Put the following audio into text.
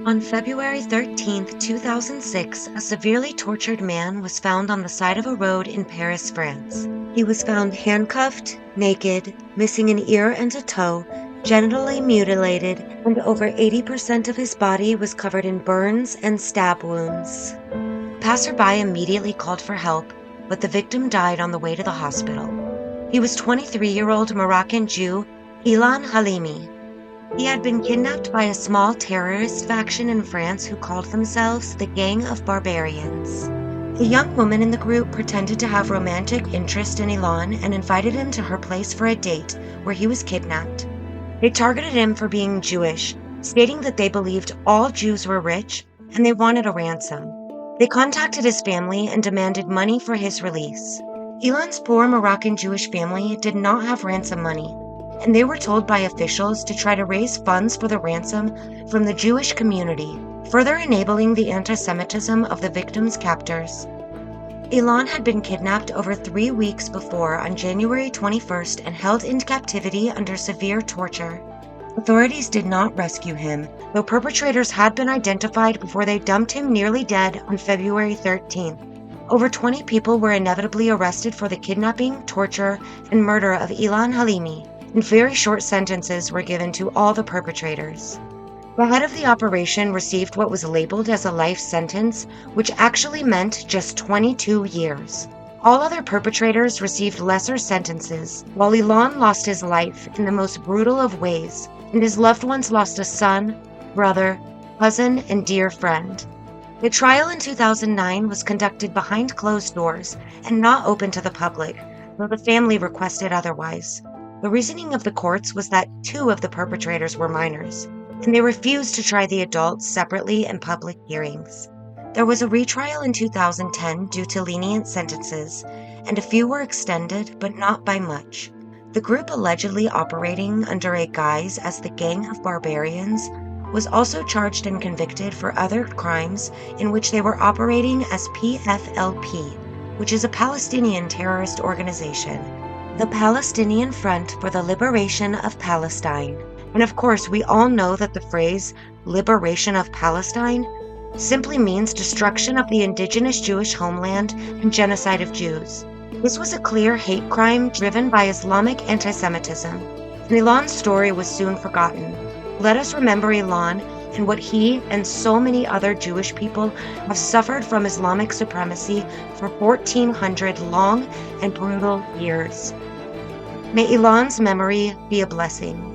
On February 13, 2006, a severely tortured man was found on the side of a road in Paris, France. He was found handcuffed, naked, missing an ear and a toe, genitally mutilated, and over 80% of his body was covered in burns and stab wounds. A passerby immediately called for help, but the victim died on the way to the hospital. He was 23-year-old Moroccan Jew Ilan Halimi. He had been kidnapped by a small terrorist faction in France who called themselves the Gang of Barbarians. A young woman in the group pretended to have romantic interest in Ilan and invited him to her place for a date, where he was kidnapped. They targeted him for being Jewish, stating that they believed all Jews were rich and they wanted a ransom. They contacted his family and demanded money for his release. Ilan's poor Moroccan Jewish family did not have ransom money, and they were told by officials to try to raise funds for the ransom from the Jewish community, further enabling the antisemitism of the victims' captors. Ilan had been kidnapped over 3 weeks before on January 21st and held in captivity under severe torture. Authorities did not rescue him, though perpetrators had been identified before they dumped him nearly dead on February 13th. Over 20 people were inevitably arrested for the kidnapping, torture, and murder of Ilan Halimi, and very short sentences were given to all the perpetrators. The head of the operation received what was labeled as a life sentence, which actually meant just 22 years. All other perpetrators received lesser sentences, while Ilan lost his life in the most brutal of ways, and his loved ones lost a son, brother, cousin, and dear friend. The trial in 2009 was conducted behind closed doors and not open to the public, though the family requested otherwise. The reasoning of the courts was that 2 of the perpetrators were minors, and they refused to try the adults separately in public hearings. There was a retrial in 2010 due to lenient sentences, and a few were extended, but not by much. The group allegedly operating under a guise as the Gang of Barbarians was also charged and convicted for other crimes in which they were operating as PFLP, which is a Palestinian terrorist organization, the Palestinian Front for the Liberation of Palestine. And of course, we all know that the phrase liberation of Palestine simply means destruction of the indigenous Jewish homeland and genocide of Jews. This was a clear hate crime driven by Islamic antisemitism, and Ilan's story was soon forgotten. Let us remember Ilan and what he and so many other Jewish people have suffered from Islamic supremacy for 1,400 long and brutal years. May Ilan's memory be a blessing.